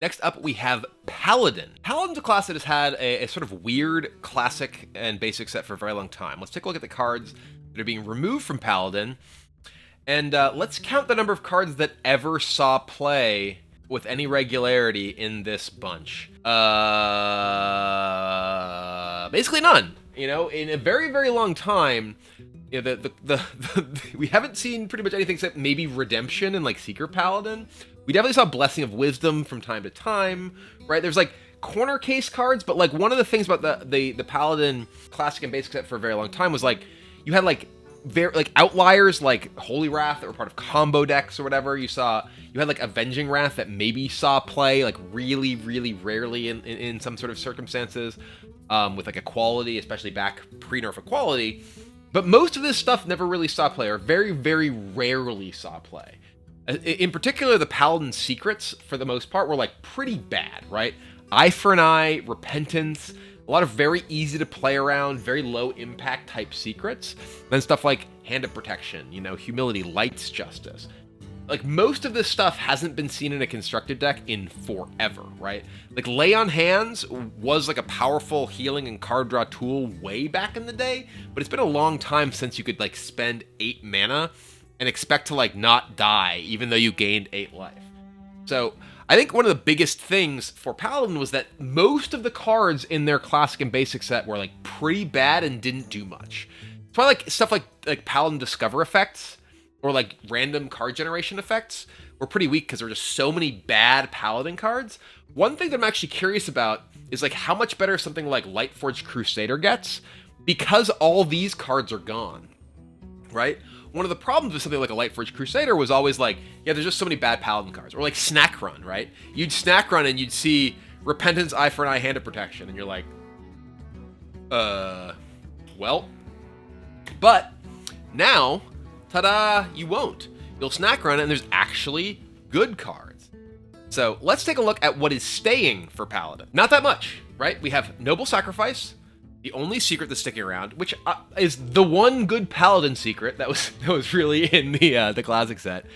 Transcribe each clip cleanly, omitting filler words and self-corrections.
Next up, we have Paladin. Paladin's a class that has had a sort of weird classic and basic set for a very long time. Let's take a look at the cards that are being removed from Paladin, and let's count the number of cards that ever saw play with any regularity in this bunch. Basically none. You know, in a very, very long time, you know, we haven't seen pretty much anything except maybe Redemption and like Secret Paladin. We definitely saw Blessing of Wisdom from time to time, right? There's like corner case cards, but like one of the things about the Paladin classic and basic set for a very long time was like you had like very like outliers like Holy Wrath that were part of combo decks or whatever. You had like Avenging Wrath that maybe saw play like really, really rarely in some sort of circumstances, with like equality, especially back pre-nerf equality. But most of this stuff never really saw play, or very, very rarely saw play. In particular, the Paladin secrets, for the most part, were like pretty bad, right? Eye for an Eye, Repentance, a lot of very easy to play around, very low impact type secrets. Then stuff like Hand of Protection, you know, Humility, Light's Justice. Like most of this stuff hasn't been seen in a constructed deck in forever, right? Like Lay on Hands was like a powerful healing and card draw tool way back in the day, but it's been a long time since you could like spend 8 mana and expect to like not die even though you gained 8 life. So I think one of the biggest things for Paladin was that most of the cards in their classic and basic set were like pretty bad and didn't do much. It's why like stuff like Paladin Discover effects or like random card generation effects were pretty weak because there were just so many bad Paladin cards. One thing that I'm actually curious about is like how much better something like Lightforged Crusader gets because all these cards are gone, right? One of the problems with something like a Lightforged Crusader was always like, yeah, there's just so many bad Paladin cards. Or like Snack Run, right? You'd Snack Run and you'd see Repentance, Eye for an Eye, Hand of Protection, and you're like, well. But now, ta-da, you won't. You'll Snack Run and there's actually good cards. So let's take a look at what is staying for Paladin. Not that much, right? We have Noble Sacrifice, the only secret that's sticking around, which is the one good Paladin secret that was really in the classic set.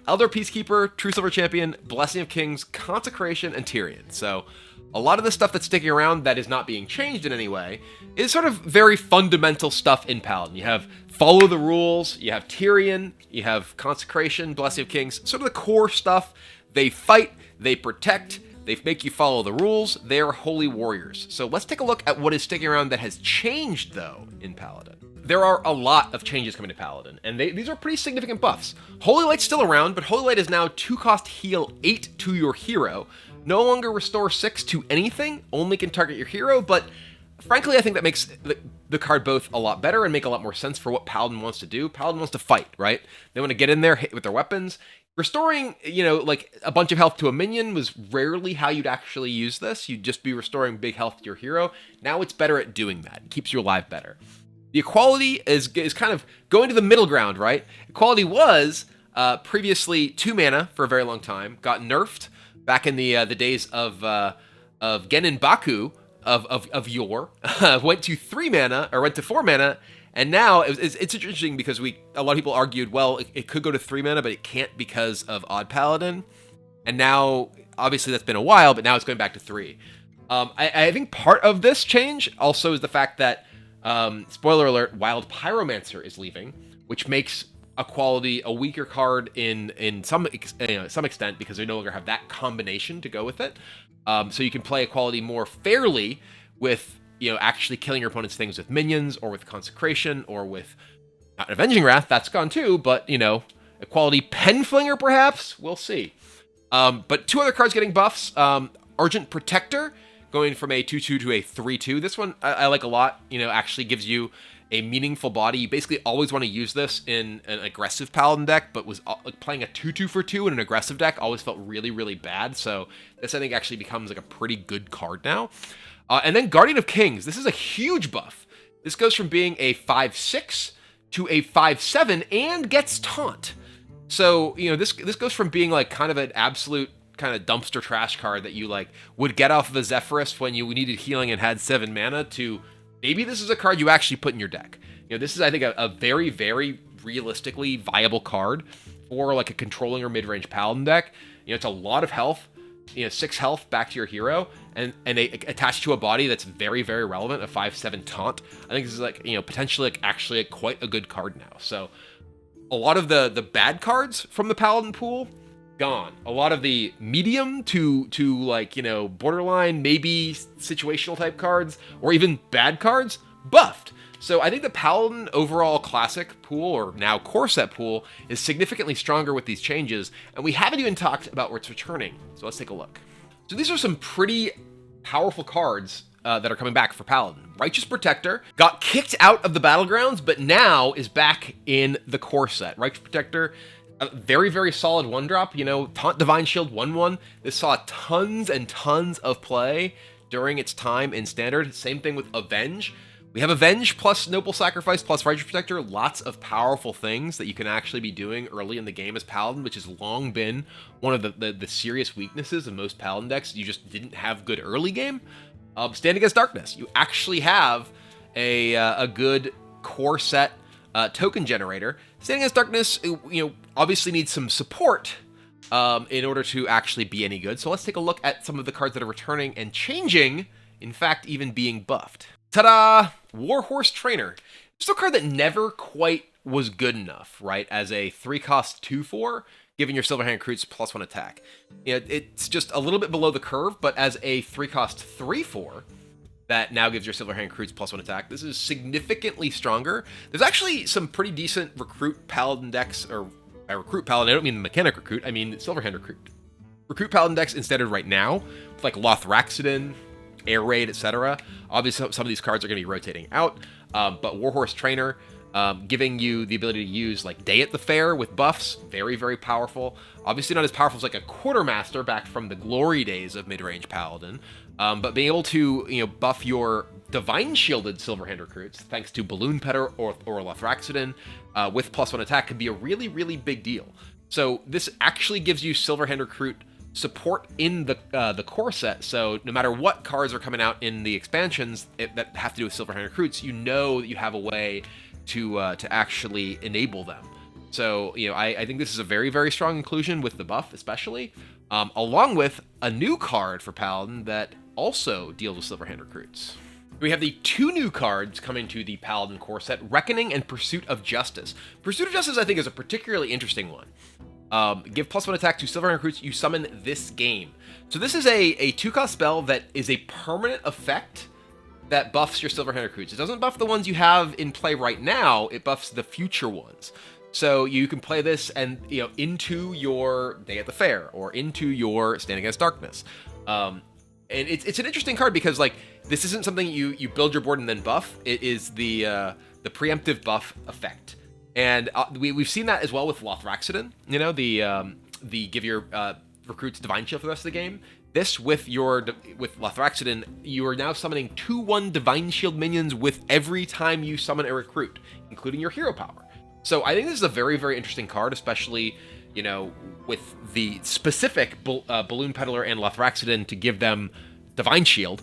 Elder Peacekeeper, True Silver Champion, Blessing of Kings, Consecration, and Tyrion. So a lot of the stuff that's sticking around that is not being changed in any way is sort of very fundamental stuff in Paladin. You have Follow the Rules, you have Tyrion, you have Consecration, Blessing of Kings, sort of the core stuff. They fight, they protect, they make you follow the rules. They're holy warriors. So let's take a look at what is sticking around that has changed, though, in Paladin. There are a lot of changes coming to Paladin, and these are pretty significant buffs. Holy Light's still around, but Holy Light is now 2-cost heal 8 to your hero. No longer restore 6 to anything, only can target your hero, but frankly, I think that makes the card both a lot better and make a lot more sense for what Paladin wants to do. Paladin wants to fight, right? They want to get in there, hit with their weapons. Restoring, you know, like a bunch of health to a minion was rarely how you'd actually use this. You'd just be restoring big health to your hero. Now it's better at doing that. It keeps you alive better. The equality is kind of going to the middle ground, right? Equality was previously 2 mana for a very long time, got nerfed back in the days of Genin Baku of yore, went to 3 mana, or went to 4 mana, and now it's interesting because a lot of people argued, well, it could go to 3 mana, but it can't because of Odd Paladin. And now, obviously that's been a while, but now it's going back to 3. I think part of this change also is the fact that, spoiler alert, Wild Pyromancer is leaving, which makes Equality a weaker card in some extent because they no longer have that combination to go with it. So you can play Equality more fairly with, you know, actually killing your opponent's things with minions or with Consecration or with not Avenging Wrath. That's gone too, but, you know, Equality Penflinger perhaps? We'll see. But 2 other cards getting buffs. Argent Protector going from a 2/2 to a 3/2. This one I like a lot. You know, actually gives you a meaningful body. You basically always want to use this in an aggressive Paladin deck, but was like playing a 2/2 for 2 in an aggressive deck always felt really, really bad. So this, I think, actually becomes like a pretty good card now. And then Guardian of Kings. This is a huge buff. This goes from being a 5/6 to a 5/7 and gets Taunt. So, you know, this goes from being like kind of an absolute kind of dumpster trash card that you like would get off of a Zephyrus when you needed healing and had 7 mana to maybe this is a card you actually put in your deck. You know, this is, I think, a very, very realistically viable card for like a controlling or mid-range Paladin deck. You know, it's a lot of health, 6 health back to your hero, and they attach to a body that's very, very relevant, a 5/7 taunt. I think this is like, potentially like actually quite a good card now. So a lot of the bad cards from the Paladin pool gone. A lot of the medium to like, borderline, maybe situational type cards, or even bad cards, buffed. So I think the Paladin overall classic pool, or now core set pool, is significantly stronger with these changes, and we haven't even talked about what's returning. So let's take a look. So these are some pretty powerful cards that are coming back for Paladin. Righteous Protector got kicked out of the Battlegrounds, but now is back in the core set. Righteous Protector, a very, very solid 1-drop, Taunt Divine Shield 1/1. This saw tons and tons of play during its time in Standard. Same thing with Avenge. We have Avenge plus Noble Sacrifice plus Righteous Protector. Lots of powerful things that you can actually be doing early in the game as Paladin, which has long been one of the serious weaknesses of most Paladin decks. You just didn't have good early game. Stand Against Darkness. You actually have a good core set token generator. Stand Against Darkness, obviously needs some support in order to actually be any good. So let's take a look at some of the cards that are returning and changing, in fact, even being buffed. Ta-da! Warhorse Trainer. Just a card that never quite was good enough, right? As a 3-cost 2/4, giving your Silverhand Recruits +1 attack. It's just a little bit below the curve, but as a 3-cost 3/4, that now gives your Silverhand Recruits +1 attack, this is significantly stronger. There's actually some pretty decent Recruit Paladin decks, or by Recruit Paladin, I don't mean the mechanic Recruit, I mean Silverhand Recruit. Recruit Paladin decks in Standard right now, with like Lothraxidon, Air Raid, etc. Obviously, some of these cards are going to be rotating out, but Warhorse Trainer, giving you the ability to use like Day at the Fair with buffs, very, very powerful. Obviously not as powerful as like a Quartermaster back from the glory days of mid-range Paladin, but being able to buff your Divine Shielded Silverhand Recruits, thanks to Balloon Petter or Lothraxidon, with +1 attack, could be a really, really big deal. So this actually gives you Silverhand Recruit support in the core set, so no matter what cards are coming out in the expansions that have to do with Silverhand Recruits, that you have a way to actually enable them. So I think this is a very, very strong inclusion with the buff, especially along with a new card for Paladin that also deals with Silverhand Recruits. We have the 2 new cards coming to the Paladin core set: Reckoning and Pursuit of Justice. Pursuit of Justice, I think, is a particularly interesting one. Give +1 attack to Silverhand Recruits you summon this game. So this is a 2-cost spell that is a permanent effect that buffs your Silverhand Recruits. It doesn't buff the ones you have in play right now, it buffs the future ones. So you can play this and into your Day at the Fair or into your Stand Against Darkness. And it's an interesting card because like this isn't something you build your board and then buff. It is the preemptive buff effect. And we've seen that as well with Lothraxidon, the give your recruits Divine Shield for the rest of the game. This with Lothraxidon, you are now summoning 2/1 Divine Shield minions with every time you summon a recruit, including your hero power. So I think this is a very, very interesting card, especially with the specific Balloon Peddler and Lothraxidon to give them Divine Shield,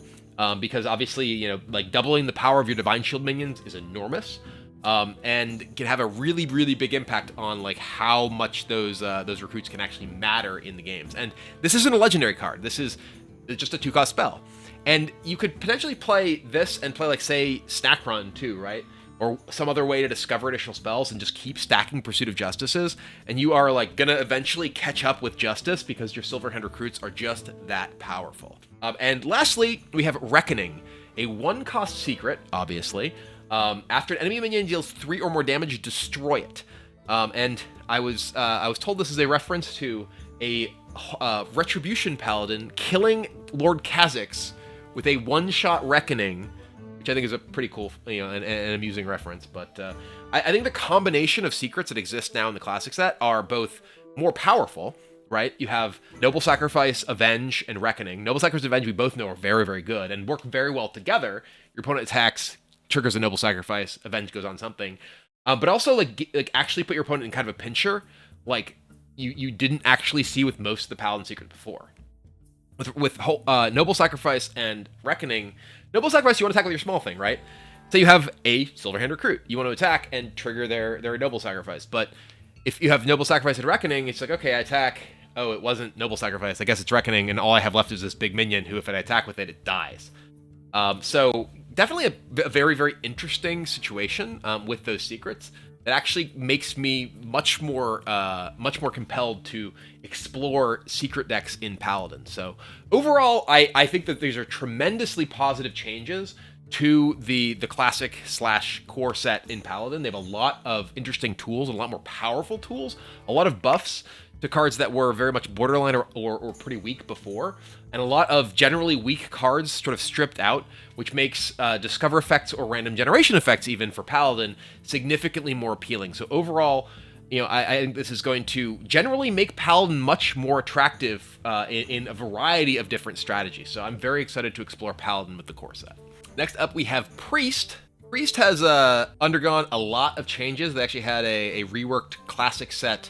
because obviously like doubling the power of your Divine Shield minions is enormous. And can have a really, really big impact on like how much those recruits can actually matter in the games. And this isn't a legendary card. This is just a 2-cost spell. And you could potentially play this and play like, say, Snack Run too, right? Or some other way to discover additional spells and just keep stacking Pursuit of Justices. And you are like gonna eventually catch up with Justice because your Silverhand Recruits are just that powerful. And lastly, we have Reckoning, a 1-cost secret, obviously. After an enemy minion deals 3 or more damage, destroy it. And I was told this is a reference to a Retribution Paladin killing Lord Kha'Zix with a 1-shot Reckoning, which I think is a pretty cool, an amusing reference. But I think the combination of secrets that exist now in the Classic set are both more powerful, right? You have Noble Sacrifice, Avenge, and Reckoning. Noble Sacrifice and Avenge, we both know, are very, very good and work very well together. Your opponent attacks, triggers a Noble Sacrifice, Avenge goes on something. But also, like actually put your opponent in kind of a pincher, like you didn't actually see with most of the Paladin secrets before. With Noble Sacrifice and Reckoning, Noble Sacrifice, you want to attack with your small thing, right? So you have a Silverhand Recruit. You want to attack and trigger their Noble Sacrifice. But if you have Noble Sacrifice and Reckoning, it's like, okay, I attack, oh, it wasn't Noble Sacrifice. I guess it's Reckoning, and all I have left is this big minion who, if I attack with it, it dies. So definitely a very, very interesting situation with those secrets. It actually makes me much more compelled to explore secret decks in Paladin. So overall, I think that these are tremendously positive changes to the classic / core set in Paladin. They have a lot of interesting tools, a lot more powerful tools, a lot of buffs to cards that were very much borderline or pretty weak before, and a lot of generally weak cards sort of stripped out, which makes discover effects or random generation effects, even for Paladin, significantly more appealing. So overall, I think this is going to generally make Paladin much more attractive in a variety of different strategies. So I'm very excited to explore Paladin with the core set. Next up, we have Priest. Priest has undergone a lot of changes. They actually had a reworked classic set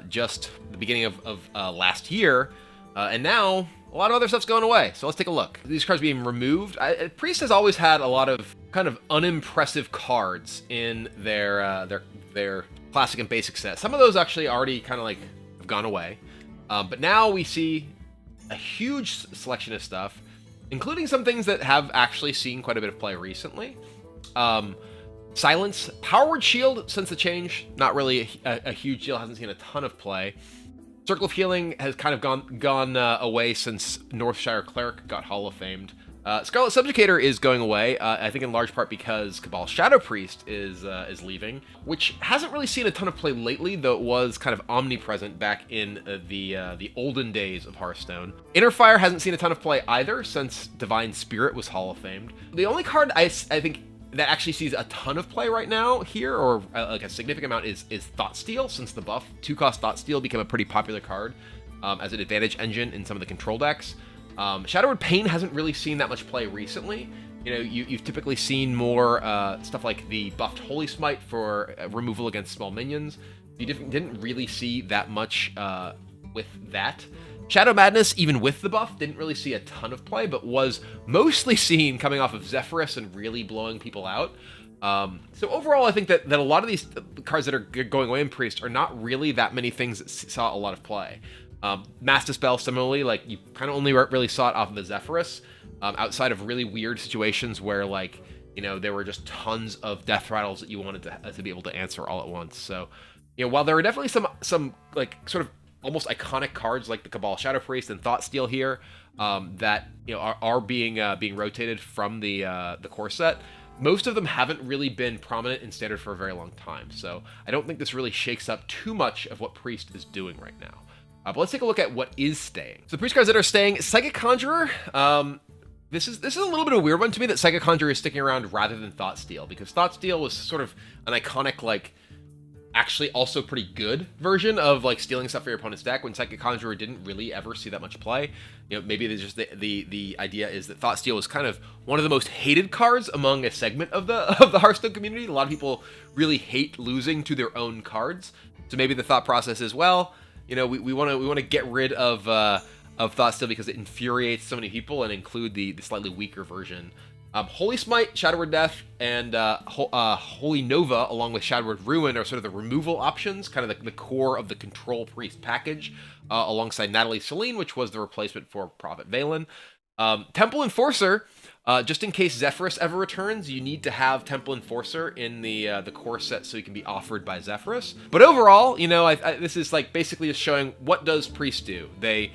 just the beginning of last year, and now a lot of other stuff's going away. So let's take a look. These cards being removed. Priest has always had a lot of kind of unimpressive cards in their classic and basic set. Some of those actually already kind of like have gone away, but now we see a huge selection of stuff, including some things that have actually seen quite a bit of play recently. Silence, Power Word Shield, since the change, not really a huge deal, hasn't seen a ton of play. Circle of Healing has kind of gone away since Northshire Cleric got Hall of Famed. Scarlet Subjugator is going away, I think in large part because Cabal Shadow Priest is leaving, which hasn't really seen a ton of play lately, though it was kind of omnipresent back in the olden days of Hearthstone. Inner Fire hasn't seen a ton of play either since Divine Spirit was Hall of Famed. The only card I think that actually sees a ton of play right now here, or like a significant amount, is Thoughtsteal, since the buff 2-cost Thoughtsteal became a pretty popular card as an advantage engine in some of the control decks. Shadow Word Pain hasn't really seen that much play recently. You've typically seen more stuff like the buffed Holy Smite for removal against small minions. You didn't really see that much with that. Shadow Madness, even with the buff, didn't really see a ton of play, but was mostly seen coming off of Zephyrus and really blowing people out. So overall, I think that a lot of these cards that are going away in Priest are not really that many things that saw a lot of play. Mass Dispel, similarly, like you kind of only really saw it off of the Zephyrus, outside of really weird situations where, like, there were just tons of death rattles that you wanted to be able to answer all at once. So, while there are definitely some like sort of almost iconic cards like the Cabal Shadow Priest and Thoughtsteal here that are being rotated from the core set, most of them haven't really been prominent in Standard for a very long time. So I don't think this really shakes up too much of what Priest is doing right now. But let's take a look at what is staying. So the Priest cards that are staying: Psychic Conjurer. This is a little bit of a weird one to me that Psychic Conjurer is sticking around rather than Thoughtsteal, because Thoughtsteal was sort of an iconic, like, actually also pretty good version of like stealing stuff for your opponent's deck, when Psychic Conjurer didn't really ever see that much play. Maybe there's just the idea is that Thoughtsteal is kind of one of the most hated cards among a segment of the Hearthstone community. A lot of people really hate losing to their own cards. So maybe the thought process is, well, we want to get rid of Thoughtsteal because it infuriates so many people, and include the slightly weaker version. Holy Smite, Shadow Word Death, and Holy Nova, along with Shadow Word Ruin, are sort of the removal options, kind of the core of the Control Priest package, alongside Natalie Celine, which was the replacement for Prophet Valen. Temple Enforcer, just in case Zephyrus ever returns, you need to have Temple Enforcer in the core set so you can be offered by Zephyrus. But overall, this is like basically just showing what does Priest do. They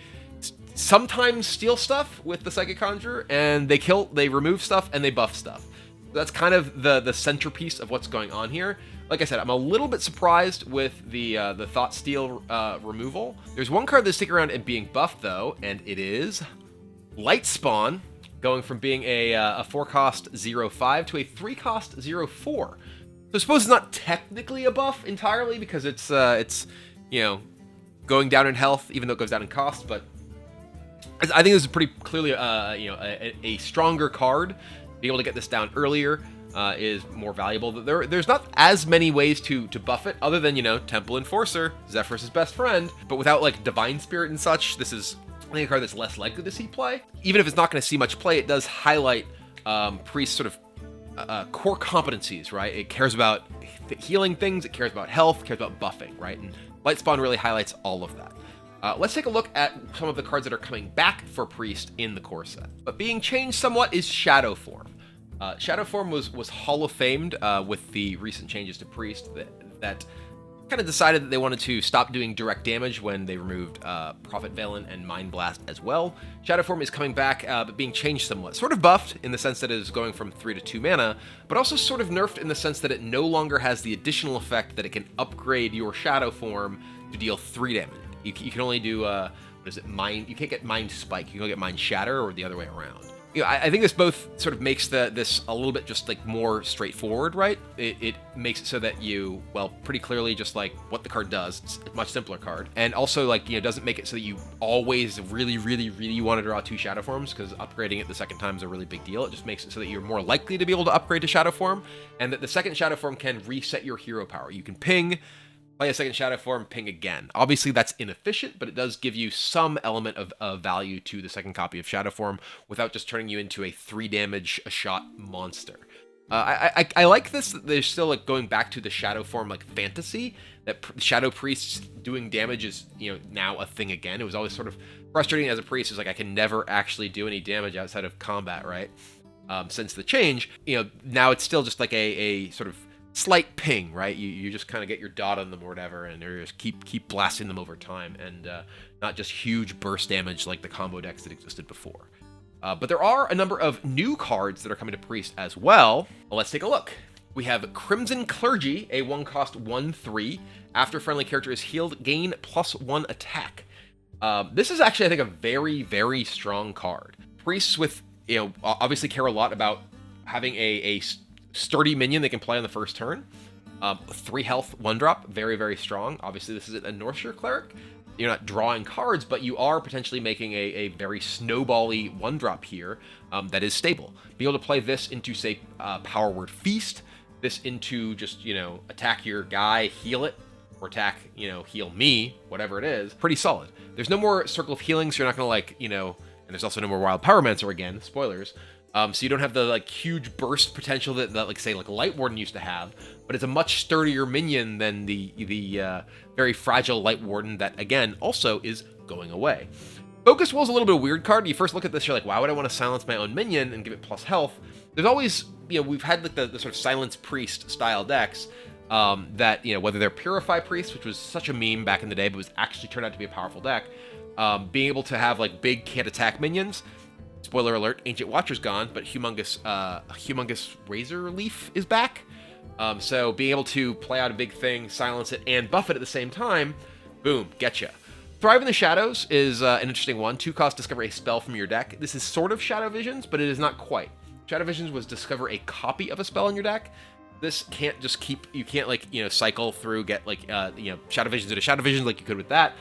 sometimes steal stuff with the Psychic Conjurer, and they remove stuff, and they buff stuff. That's kind of the centerpiece of what's going on here. Like I said, I'm a little bit surprised with the Thoughtsteal removal. There's one card that's sticking around and being buffed, though, and it is Light Spawn, going from being a 4-cost 0/5 to a 3-cost 0/4. So I suppose it's not technically a buff entirely, because it's going down in health, even though it goes down in cost, but I think this is pretty clearly a stronger card. Being able to get this down earlier is more valuable. There's not as many ways to buff it, other than Temple Enforcer, Zephyrus' best friend. But without like Divine Spirit and such, this is, I think, a card that's less likely to see play. Even if it's not going to see much play, it does highlight Priest's sort of core competencies, right? It cares about healing things, it cares about health, it cares about buffing, right? And Light Spawn really highlights all of that. Let's take a look at some of the cards that are coming back for Priest in the core set. But being changed somewhat is Shadow Form. Shadow Form was Hall of Famed with the recent changes to Priest that kind of decided that they wanted to stop doing direct damage when they removed Prophet Valen and Mind Blast as well. Shadow Form is coming back, but being changed somewhat. Sort of buffed in the sense that it is going from 3 to 2 mana, but also sort of nerfed in the sense that it no longer has the additional effect that it can upgrade your Shadow Form to deal 3 damage. You can only do, what is it, Mind... You can't get Mind Spike. You can only get Mind Shatter or the other way around. You know, I think this both sort of makes this a little bit just like more straightforward, right? It makes it so that you, well, pretty clearly just like what the card does. It's a much simpler card. And also like, you know, doesn't make it so that you always really want to draw 2 Shadow Forms, because upgrading it the second time is a really big deal. It just makes it so that you're more likely to be able to upgrade to Shadow Form, and that the second Shadow Form can reset your hero power. You can ping, play a second Shadow Form, ping again. Obviously, that's inefficient, but it does give you some element of value to the second copy of Shadow Form without just turning you into a 3 damage a shot monster. I like this. They're still like going back to the Shadow Form like fantasy, that Shadow Priests doing damage is, you know, now a thing again. It was always sort of frustrating as a priest. It's like I can never actually do any damage outside of combat, right? Since the change, you know, now it's still just like a sort of slight ping, right? You just kind of get your dot on them or whatever, and you just keep blasting them over time, and not just huge burst damage like the combo decks that existed before. But there are a number of new cards that are coming to Priest as well. Let's take a look. We have Crimson Clergy, a 1-cost 1/3. After friendly character is healed, gain +1 attack. This is actually, I think, a very strong card. Priests with, you know, obviously care a lot about having a sturdy minion they can play on the first turn. 3 health, 1-drop, very strong. Obviously, this isn't a Northshire Cleric. You're not drawing cards, but you are potentially making a very snowbally 1-drop here that is stable. Be able to play this into, say, Power Word Feast, this into just, you know, attack your guy, heal it, or attack, you know, heal me, whatever it is. Pretty solid. There's no more Circle of Healing, so you're not going to, like, you know, and there's also no more Wild Pyromancer again, spoilers. So you don't have the like huge burst potential that like say like Light Warden used to have, but it's a much sturdier minion than the very fragile Light Warden that again also is going away. Focus Will is a little bit of a weird card. You first look at this, you're like, why would I want to silence my own minion and give it plus health? There's always, you know, we've had like the sort of Silence Priest style decks that, you know, whether they're Purify Priest, which was such a meme back in the day, but was actually turned out to be a powerful deck, being able to have like big can't attack minions. Spoiler alert, Ancient Watcher's gone, but Humongous Razor Leaf is back. So being able to play out a big thing, silence it, and buff it at the same time, boom, getcha. Thrive in the Shadows is an interesting one. 2-cost, discover a spell from your deck. This is sort of Shadow Visions, but it is not quite. Shadow Visions was discover a copy of a spell in your deck. This can't just keep, you can't like, you know, cycle through, get like, you know, Shadow Visions into Shadow Visions like you could with that.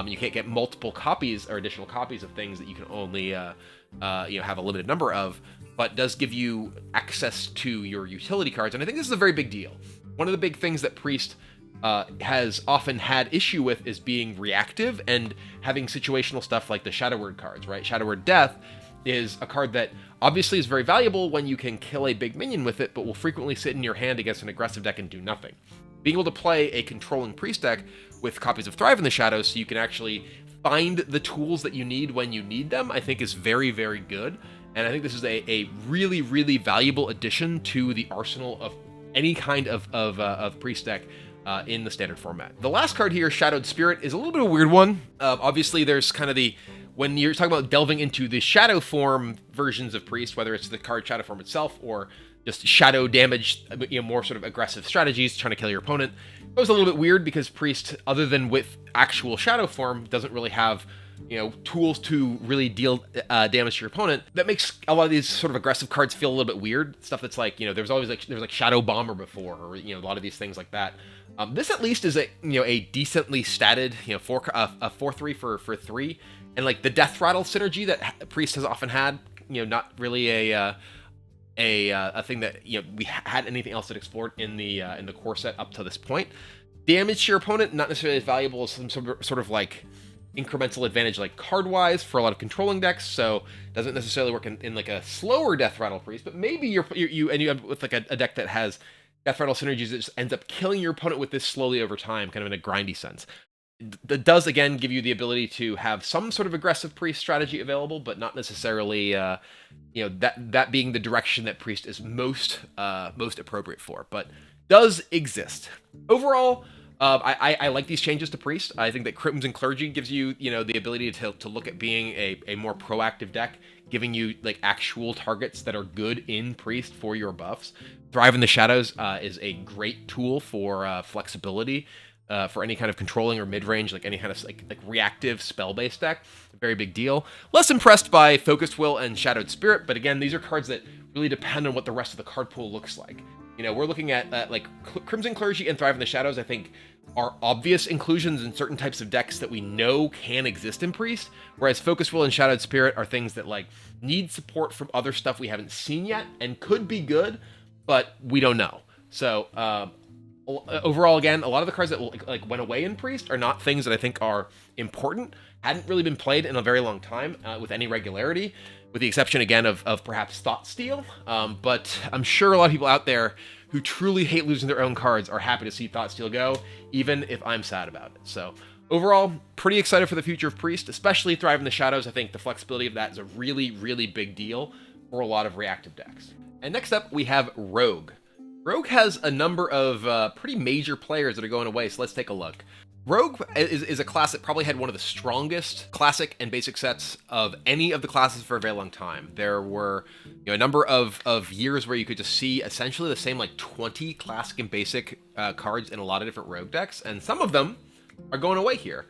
You can't get multiple copies or additional copies of things that you can only, you know, have a limited number of, but does give you access to your utility cards, and I think this is a very big deal. One of the big things that Priest has often had issue with is being reactive and having situational stuff like the Shadow Word cards, right? Shadow Word Death is a card that obviously is very valuable when you can kill a big minion with it, but will frequently sit in your hand against an aggressive deck and do nothing. Being able to play a controlling Priest deck with copies of Thrive in the Shadows so you can actually find the tools that you need when you need them, I think is very good. And I think this is a really valuable addition to the arsenal of any kind of Priest deck in the standard format. The last card here, Shadowed Spirit, is a little bit of a weird one. Obviously, there's kind of when you're talking about delving into the Shadow Form versions of Priest, whether it's the card Shadow Form itself or just shadow damage, you know, more sort of aggressive strategies, trying to kill your opponent. It was a little bit weird because Priest, other than with actual Shadow Form, doesn't really have, you know, tools to really deal damage to your opponent. That makes a lot of these sort of aggressive cards feel a little bit weird. Stuff that's like, you know, there was like Shadow Bomber before, or, you know, a lot of these things like that. This at least is a, you know, a decently statted, you know, 4/3 for 3, and like the Death Rattle synergy that Priest has often had, you know, not really a thing that, you know, we had anything else that explored in the core set up to this point. Damage to your opponent, not necessarily as valuable as some sort of like incremental advantage like card-wise for a lot of controlling decks, so doesn't necessarily work in like a slower Death Rattle Priest, but maybe you end up with like a deck that has Death Rattle synergies that just ends up killing your opponent with this slowly over time, kind of in a grindy sense. that does again give you the ability to have some sort of aggressive priest strategy available, but not necessarily that being the direction that priest is most appropriate for, but does exist. Overall, I like these changes to priest. I think that Crimson Clergy gives you the ability to look at being a more proactive deck, giving you like actual targets that are good in priest for your buffs. Thrive in the Shadows is a great tool for flexibility. For any kind of controlling or mid-range, like any kind of like reactive spell-based deck. A very big deal. Less impressed by Focused Will and Shadowed Spirit, but again, these are cards that really depend on what the rest of the card pool looks like. We're looking at like Crimson Clergy and Thrive in the Shadows, I think, are obvious inclusions in certain types of decks that we know can exist in Priest, whereas Focused Will and Shadowed Spirit are things that like need support from other stuff we haven't seen yet and could be good, but we don't know. So, overall, again, a lot of the cards that like went away in Priest are not things that I think are important, hadn't really been played in a very long time with any regularity, with the exception, again, of perhaps Thoughtsteal. But I'm sure a lot of people out there who truly hate losing their own cards are happy to see Thoughtsteal go, even if I'm sad about it. So overall, pretty excited for the future of Priest, especially Thrive in the Shadows. I think the flexibility of that is a really, really big deal for a lot of reactive decks. And next up, we have Rogue. Rogue has a number of pretty major players that are going away, so let's take a look. Rogue is a class that probably had one of the strongest classic and basic sets of any of the classes for a very long time. There were a number of years where you could just see essentially the same like 20 classic and basic cards in a lot of different Rogue decks, and some of them are going away here.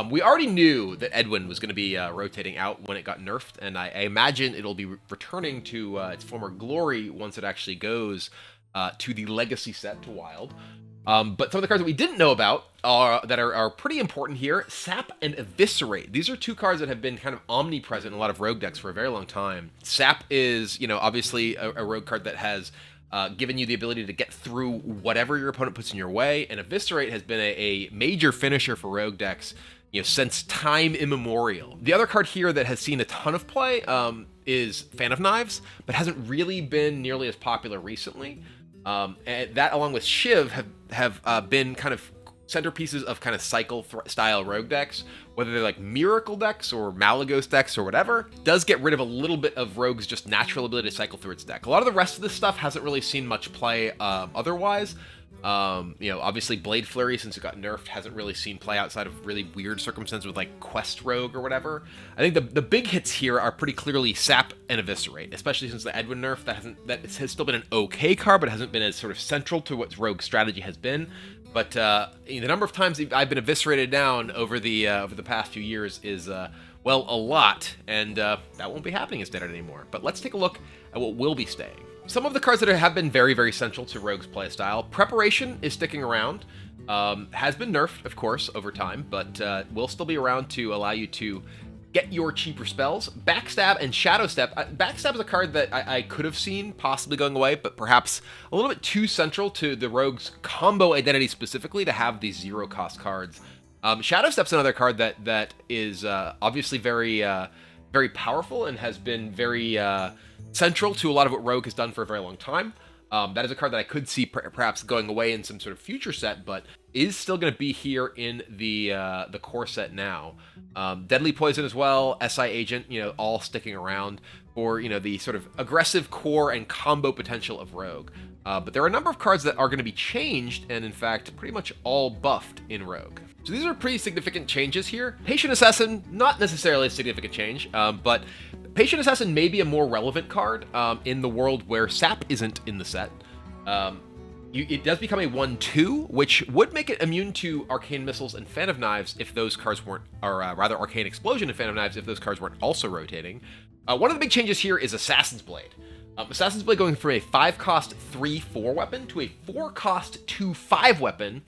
We already knew that Edwin was going to be rotating out when it got nerfed, and I imagine it'll be returning to its former glory once it actually goes to the Legacy set, to Wild. But some of the cards that we didn't know about that are pretty important here, Sap and Eviscerate. These are two cards that have been kind of omnipresent in a lot of Rogue decks for a very long time. Sap is, obviously a Rogue card that has given you the ability to get through whatever your opponent puts in your way, and Eviscerate has been a major finisher for Rogue decks since time immemorial. The other card here that has seen a ton of play is Fan of Knives, but hasn't really been nearly as popular recently. And that, along with Shiv, have been kind of centerpieces of kind of cycle style Rogue decks, whether they're like Miracle decks or Malagos decks or whatever. Does get rid of a little bit of Rogue's just natural ability to cycle through its deck. A lot of the rest of this stuff hasn't really seen much play otherwise. Obviously Blade Flurry, since it got nerfed, hasn't really seen play outside of really weird circumstances with like Quest Rogue or whatever. I think the big hits here are pretty clearly Sap and Eviscerate, especially since the Edwin nerf that has still been an okay card, but hasn't been as sort of central to what Rogue's strategy has been. But the number of times I've been eviscerated down over the past few years is well, a lot, and that won't be happening as standard anymore. But let's take a look at what will be staying. Some of the cards that have been very, very central to Rogue's playstyle. Preparation is sticking around. Has been nerfed, of course, over time, but will still be around to allow you to get your cheaper spells. Backstab and Shadow Step. Backstab is a card that I could have seen possibly going away, but perhaps a little bit too central to the Rogue's combo identity specifically to have these zero-cost cards. Shadow Step's another card that is obviously very, very powerful and has been very central to a lot of what Rogue has done for a very long time. That is a card that I could see perhaps going away in some sort of future set, but is still going to be here in the core set now. Deadly Poison as well, SI Agent, all sticking around for the sort of aggressive core and combo potential of Rogue. But there are a number of cards that are going to be changed, and in fact, pretty much all buffed in Rogue. So these are pretty significant changes here. Patient Assassin, not necessarily a significant change, but Patient Assassin may be a more relevant card in the world where Sap isn't in the set. It does become a 1/2, which would make it immune to Arcane Missiles and Fan of Knives if those cards weren't, or rather Arcane Explosion and Fan of Knives if those cards weren't also rotating. One of the big changes here is Assassin's Blade. Assassin's Blade going from a 5-cost 3/4 weapon to a 4-cost 2/5 weapon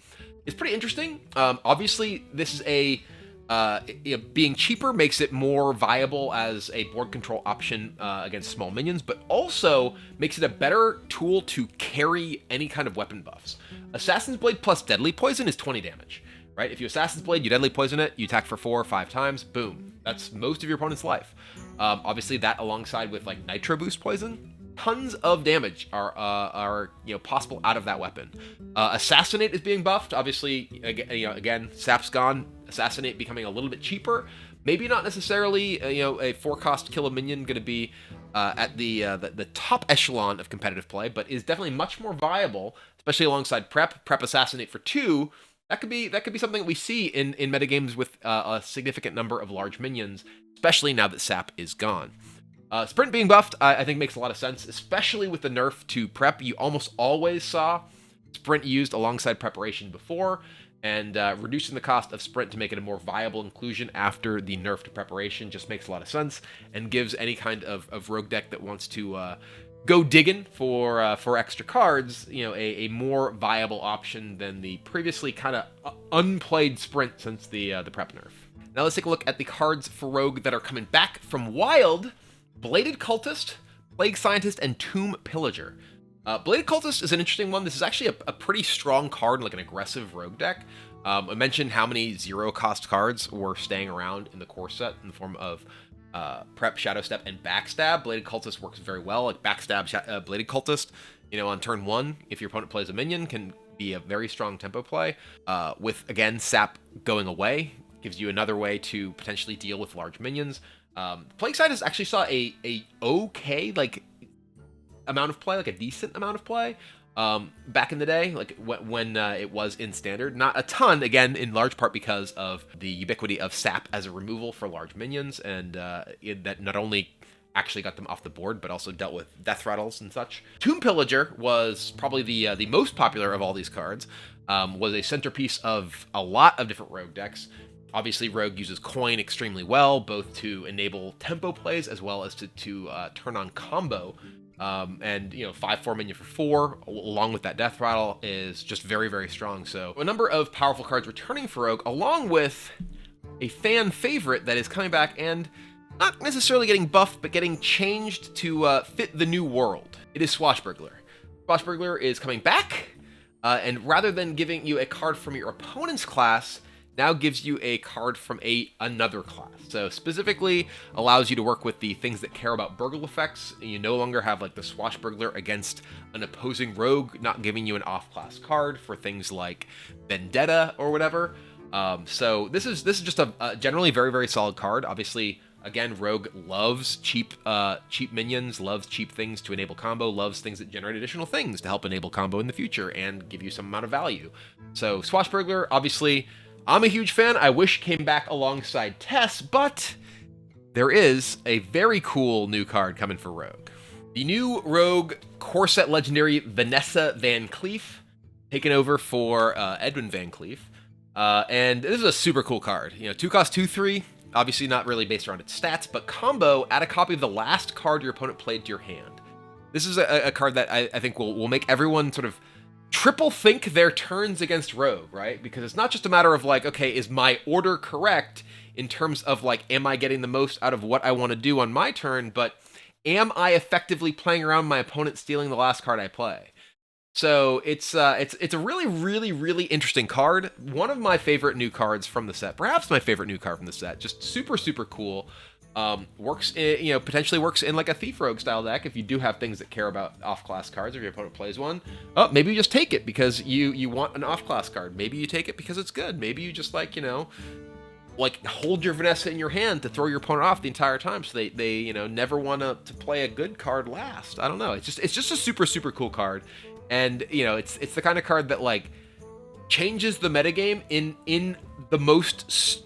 is pretty interesting. Obviously, this is being cheaper makes it more viable as a board control option against small minions, but also makes it a better tool to carry any kind of weapon buffs. Assassin's Blade plus Deadly Poison is 20 damage, right? If you Assassin's Blade, you Deadly Poison it, you attack for 4 or 5 times, boom. That's most of your opponent's life. Obviously, that alongside with like Nitro Boost Poison, tons of damage are possible out of that weapon. Assassinate is being buffed. Obviously, again, Sap's gone. Assassinate becoming a little bit cheaper. Maybe not necessarily, a 4-cost kill a minion going to be at the top echelon of competitive play, but is definitely much more viable, especially alongside Prep Assassinate for 2. That could be something that we see in metagames with a significant number of large minions, especially now that Sap is gone. Sprint being buffed, I think makes a lot of sense, especially with the nerf to Prep. You almost always saw Sprint used alongside Preparation before, and reducing the cost of Sprint to make it a more viable inclusion after the nerf to Preparation just makes a lot of sense, and gives any kind of rogue deck that wants to go digging for extra cards, a more viable option than the previously kind of unplayed Sprint since the Prep nerf. Now let's take a look at the cards for Rogue that are coming back from Wild. Bladed Cultist, Plague Scientist, and Tomb Pillager. Bladed Cultist is an interesting one. This is actually a pretty strong card, like an aggressive rogue deck. I mentioned how many 0-cost cards were staying around in the core set in the form of Prep, Shadow Step, and Backstab. Bladed Cultist works very well. Like Backstab, Bladed Cultist, on turn 1, if your opponent plays a minion, can be a very strong tempo play. With, again, Sap going away, gives you another way to potentially deal with large minions. Plague Scientist actually saw a okay, amount of play, like a decent amount of play, back in the day, like when it was in Standard. Not a ton, again, in large part because of the ubiquity of Sap as a removal for large minions, and that not only actually got them off the board, but also dealt with death rattles and such. Tomb Pillager was probably the most popular of all these cards, was a centerpiece of a lot of different rogue decks. Obviously, Rogue uses coin extremely well, both to enable tempo plays as well as to turn on combo. And 5/4 minion for 4, along with that death rattle, is just very, very strong. So a number of powerful cards returning for Rogue, along with a fan favorite that is coming back and not necessarily getting buffed, but getting changed to fit the new world. It is Swashbuckler. Swashbuckler is coming back, and rather than giving you a card from your opponent's class, now gives you a card from another class. So specifically allows you to work with the things that care about burgle effects. You no longer have like the Swashbuckler against an opposing rogue, not giving you an off-class card for things like Vendetta or whatever. So this is just a generally very, very solid card. Obviously, again, Rogue loves cheap minions, loves cheap things to enable combo, loves things that generate additional things to help enable combo in the future and give you some amount of value. So Swashbuckler, obviously, I'm a huge fan. I wish came back alongside Tess, but there is a very cool new card coming for Rogue. The new Rogue core set legendary Vanessa Van Cleef, taken over for Edwin Van Cleef. And this is a super cool card. 2-cost, 2/3, obviously not really based around its stats, but combo, add a copy of the last card your opponent played to your hand. This is a card that I think will make everyone sort of triple think their turns against Rogue, right? Because it's not just a matter of okay, is my order correct in terms of am I getting the most out of what I want to do on my turn, but am I effectively playing around my opponent stealing the last card I play? So it's a really, really, really interesting card. One of my favorite new cards from the set, perhaps my favorite new card from the set. Just super, super cool. Works in, potentially works in like a Thief Rogue style deck if you do have things that care about off-class cards. If your opponent plays one, maybe you just take it because you want an off-class card. Maybe you take it because it's good. Maybe you just hold your Vanessa in your hand to throw your opponent off the entire time, so they never want to play a good card last. I don't know. It's just a super, super cool card, and it's the kind of card that changes the metagame in the most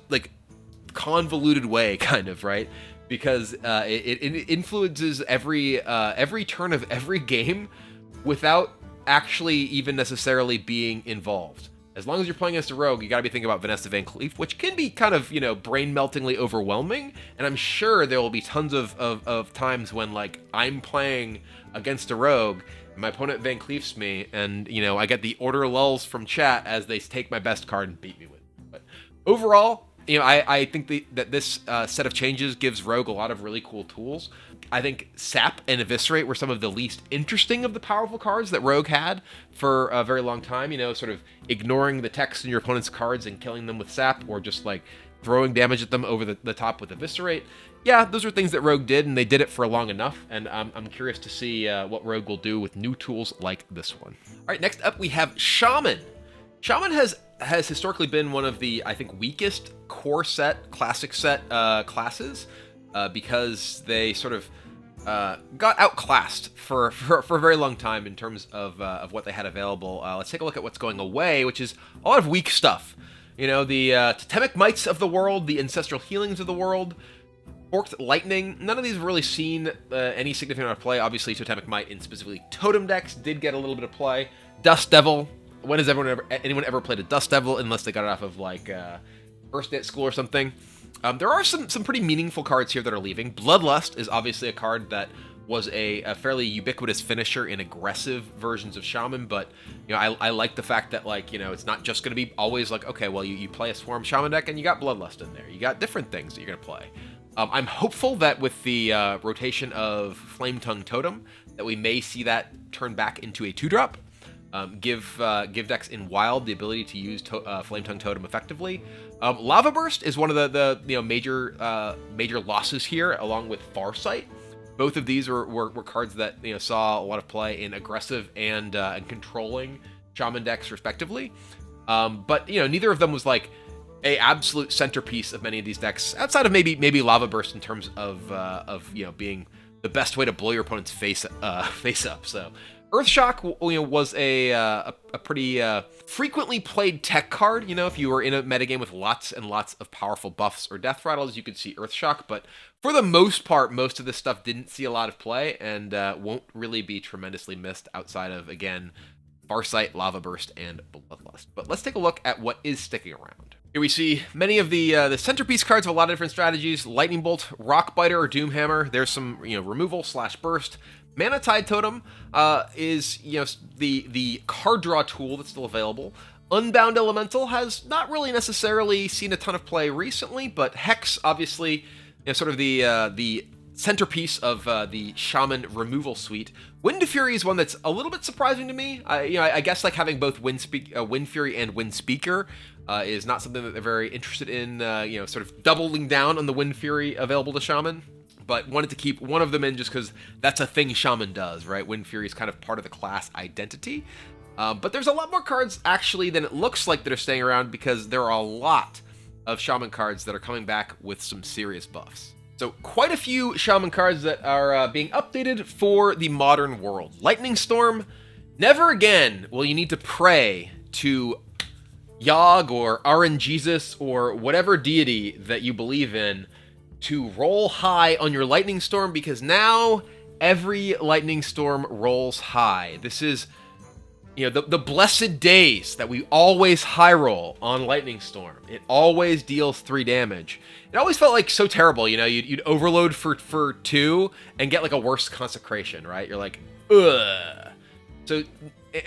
convoluted way, kind of, right? Because it influences every turn of every game without actually even necessarily being involved. As long as you're playing against a rogue, you got to be thinking about Vanessa Van Cleef, which can be kind of brain-meltingly overwhelming. And I'm sure there will be tons of times when I'm playing against a rogue, and my opponent Van Cleefs me, and I get the order lulls from chat as they take my best card and beat me with it. But overall, I think that this set of changes gives Rogue a lot of really cool tools. I think Sap and Eviscerate were some of the least interesting of the powerful cards that Rogue had for a very long time. Sort of ignoring the text in your opponent's cards and killing them with Sap, or just throwing damage at them over the top with Eviscerate. Yeah, those are things that Rogue did, and they did it for long enough, and I'm curious to see what Rogue will do with new tools like this one. All right, next up we have Shaman. Shaman has historically been one of the, I think, weakest core set, classic set classes because they sort of got outclassed for a very long time in terms of what they had available. Let's take a look at what's going away, which is a lot of weak stuff. You know, the Totemic Mites of the world, the Ancestral Healings of the world, Forked Lightning. None of these have really seen any significant amount of play. Obviously, Totemic Mite in specifically Totem decks did get a little bit of play. Dust Devil. When has anyone ever played a Dust Devil unless they got it off of like First Day at School or something? There are some pretty meaningful cards here that are leaving. Bloodlust is obviously a card that was a fairly ubiquitous finisher in aggressive versions of Shaman, but you know, I like the fact that, like, you know, it's not just going to be always like, okay, well, you play a Swarm Shaman deck and you got Bloodlust in there. You got different things that you're going to play. I'm hopeful that with the rotation of Flame Tongue Totem, that we may see that turn back into a 2-drop. Give decks in Wild the ability to use Flame Tongue Totem effectively. Lava Burst is one of the major losses here, along with Farsight. Both of these were cards that saw a lot of play in aggressive and controlling Shaman decks respectively. But neither of them was like a absolute centerpiece of many of these decks, outside of maybe Lava Burst in terms of being the best way to blow your opponent's face up. So Earthshock was a pretty frequently played tech card. If you were in a metagame with lots and lots of powerful buffs or death rattles, you could see Earthshock. But for the most part, most of this stuff didn't see a lot of play and won't really be tremendously missed outside of, again, Farsight, Lava Burst, and Bloodlust. But let's take a look at what is sticking around. Here we see many of the centerpiece cards of a lot of different strategies. Lightning Bolt, Rockbiter, or Doomhammer. There's some removal / burst. Mana Tide Totem is the card draw tool that's still available. Unbound Elemental has not really necessarily seen a ton of play recently, but Hex obviously sort of the centerpiece of the Shaman removal suite. Wind Fury is one that's a little bit surprising to me. I guess like having both Wind Fury and Wind Speaker is not something that they're very interested in. Sort of doubling down on the Wind Fury available to Shaman. But wanted to keep one of them in just because that's a thing Shaman does, right? Wind Fury is kind of part of the class identity. But there's a lot more cards, actually, than it looks like that are staying around, because there are a lot of Shaman cards that are coming back with some serious buffs. So quite a few Shaman cards that are being updated for the modern world. Lightning Storm. Never again will you need to pray to Yogg or RNGesus or whatever deity that you believe in to roll high on your Lightning Storm, because now every Lightning Storm rolls high. This is, the blessed days that we always high roll on Lightning Storm. It always deals 3 damage. It always felt like so terrible, you'd overload for 2 and get like a worse consecration, right? You're like, ugh. So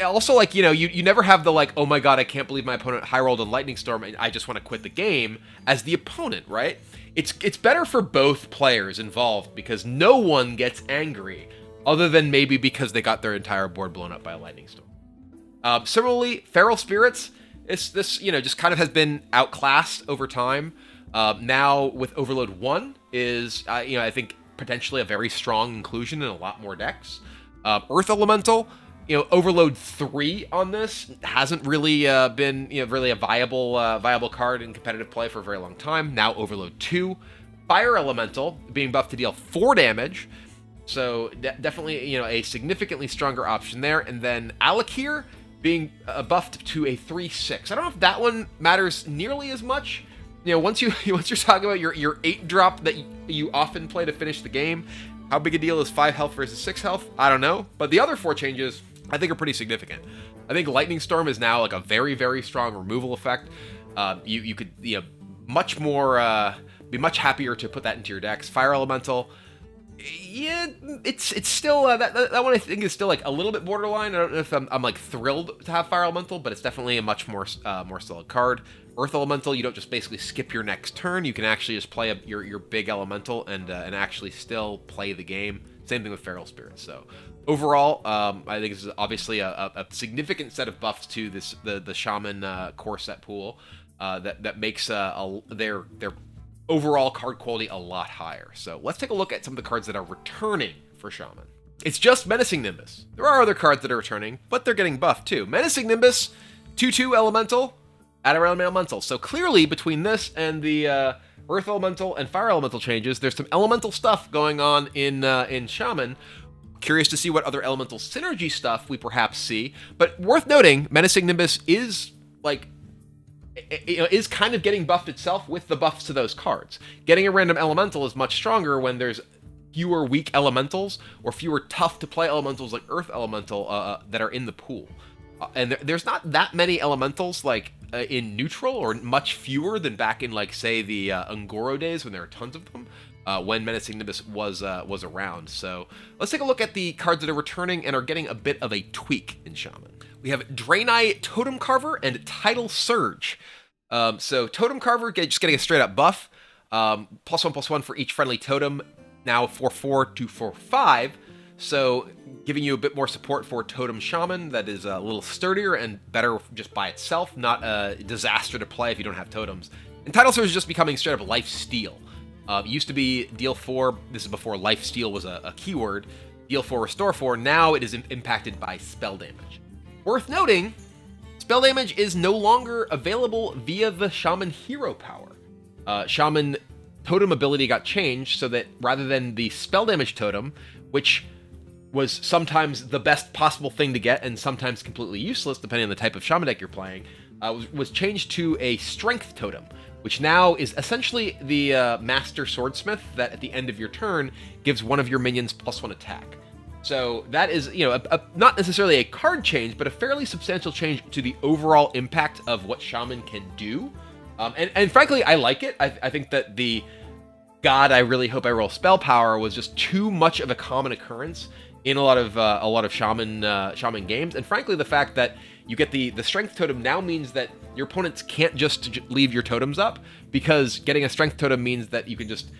also, like, you never have the like, oh my god, I can't believe my opponent high rolled on Lightning Storm and I just want to quit the game as the opponent, right? It's better for both players involved because no one gets angry, other than maybe because they got their entire board blown up by a Lightning Storm. Similarly, Feral Spirits, this just kind of has been outclassed over time. Now with Overload 1 is, I think potentially a very strong inclusion in a lot more decks. Earth Elemental, Overload 3 on this hasn't really been really a viable card in competitive play for a very long time. Now Overload 2. Fire Elemental being buffed to deal 4 damage. So definitely a significantly stronger option there. And then Alakir being buffed to a 3/6. I don't know if that one matters nearly as much. Once you're talking about your 8-drop that you often play to finish the game, how big a deal is 5 health versus 6 health? I don't know. But the other 4 changes I think are pretty significant. I think Lightning Storm is now like a very, very strong removal effect. You could much more be much happier to put that into your decks. Fire Elemental, yeah, it's still that one I think is still like a little bit borderline. I don't know if I'm like thrilled to have Fire Elemental, but it's definitely a much more solid card. Earth Elemental, you don't just basically skip your next turn. You can actually just play your big elemental and actually still play the game. Same thing with Feral Spirits. So overall, I think this is obviously a significant set of buffs to the Shaman core set pool that makes their overall card quality a lot higher. So let's take a look at some of the cards that are returning for Shaman. It's just Menacing Nimbus. There are other cards that are returning, but they're getting buffed too. Menacing Nimbus, 2/2 elemental, add around elemental. So clearly between this and the earth elemental and fire elemental changes, there's some elemental stuff going on in Shaman. Curious to see what other elemental synergy stuff we perhaps see. But worth noting, Menacing Nimbus is like is kind of getting buffed itself with the buffs to those cards. Getting a random elemental is much stronger when there's fewer weak elementals or fewer tough to play elementals like Earth Elemental that are in the pool. And there's not that many elementals like in neutral, or much fewer than back in like say the Ungoro days when there were tons of them. When Menacing Nimbus was around. So let's take a look at the cards that are returning and are getting a bit of a tweak in Shaman. We have Draenei Totem Carver and Tidal Surge. So Totem Carver, just getting a straight up buff. +1/+1 for each friendly totem, now 4/4 to 4/5. So giving you a bit more support for Totem Shaman that is a little sturdier and better just by itself, not a disaster to play if you don't have totems. And Tidal Surge is just becoming straight up life steal. It used to be deal 4, this is before life steal was a keyword, deal 4, restore 4, now it is impacted by spell damage. Worth noting, spell damage is no longer available via the Shaman hero power. Shaman totem ability got changed so that rather than the spell damage totem, which was sometimes the best possible thing to get and sometimes completely useless depending on the type of Shaman deck you're playing, was changed to a strength totem, which now is essentially the master swordsmith that at the end of your turn gives one of your minions +1 attack. So that is, not necessarily a card change, but a fairly substantial change to the overall impact of what Shaman can do. And frankly, I like it. I think that the God, I really hope I roll spell power was just too much of a common occurrence in a lot of Shaman games. And frankly, the fact that you get the strength totem now means that your opponents can't just leave your totems up, because getting a strength totem means that you can just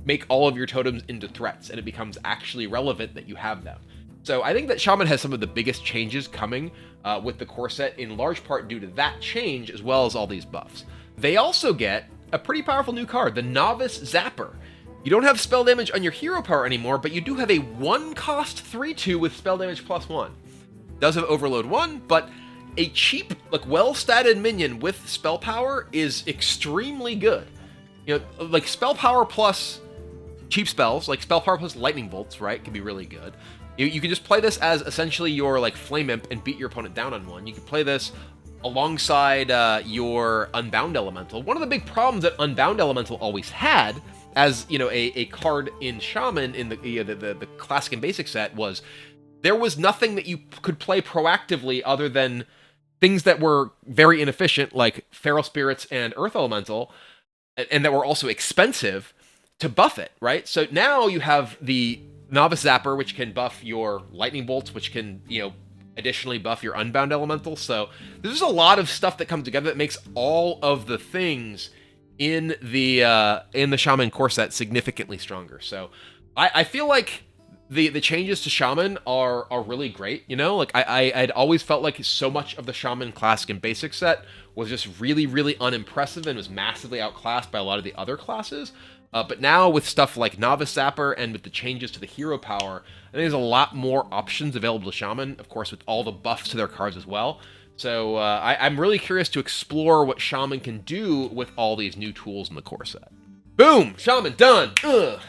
make all of your totems into threats, and it becomes actually relevant that you have them. So I think that Shaman has some of the biggest changes coming with the core set, in large part due to that change, as well as all these buffs. They also get a pretty powerful new card, the Novice Zapper. You don't have spell damage on your hero power anymore, but you do have a 1-cost 3/2 with spell damage +1. Does have Overload 1, but a cheap, like well-statted minion with spell power is extremely good. Like spell power plus cheap spells, like spell power plus lightning bolts, right, can be really good. You can just play this as essentially your like Flame Imp and beat your opponent down on one. You can play this alongside your Unbound Elemental. One of the big problems that Unbound Elemental always had, as a card in Shaman in the classic and basic set, was there was nothing that you could play proactively other than things that were very inefficient, like Feral Spirits and Earth Elemental, and that were also expensive to buff it, right? So now you have the Novice Zapper, which can buff your Lightning Bolts, which can, additionally buff your Unbound Elemental. So there's a lot of stuff that comes together that makes all of the things in the Shaman core set significantly stronger. So I feel like the changes to Shaman are really great. Like I'd always felt like so much of the Shaman classic and basic set was just really, really unimpressive and was massively outclassed by a lot of the other classes. But now with stuff like Novice Zapper and with the changes to the hero power, I think there's a lot more options available to Shaman, of course, with all the buffs to their cards as well. So I'm really curious to explore what Shaman can do with all these new tools in the core set. Boom! Shaman done! Ugh.